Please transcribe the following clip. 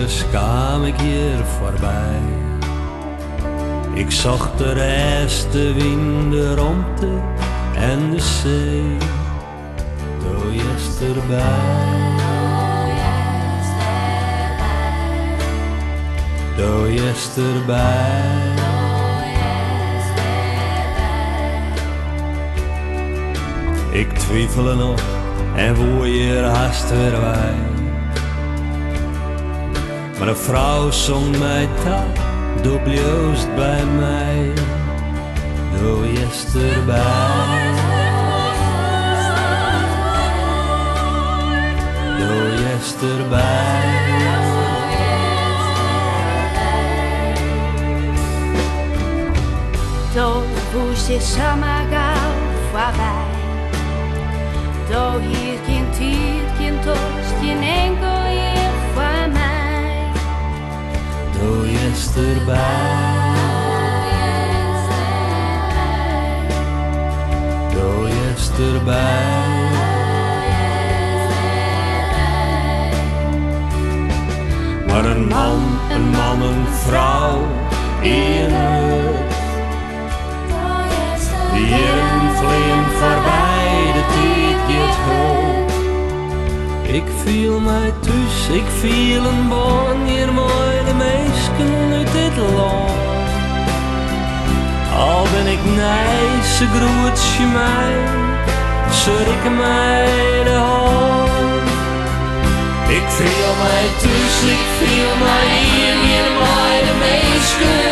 morgens kwam ik hier voorbij. Ik zag de rest, de wind, de romte en de zee. Doe je erbij? Doe je erbij? Ik twijfel nog en word je haast weer wij. Maar een vrouw zong mij taal, doe bloost bij mij. Doe je erbij? Doe je erbij? Då woest je samen gauw voorbij. Då hier geen tijd, geen dorst, geen enkel hier voor mij. Doe je erbij? Doe je erbij? Maar een man, een vrouw, in die jaren vliegen voorbij, de tijd gaat hoog. Ik viel mij thuis, ik viel een bon hier mooi de meesken uit dit land. Al ben ik nijs, ze groet je mij, schud ik mij de hand. Ik viel mij thuis, ik viel mij hier mooi de meesken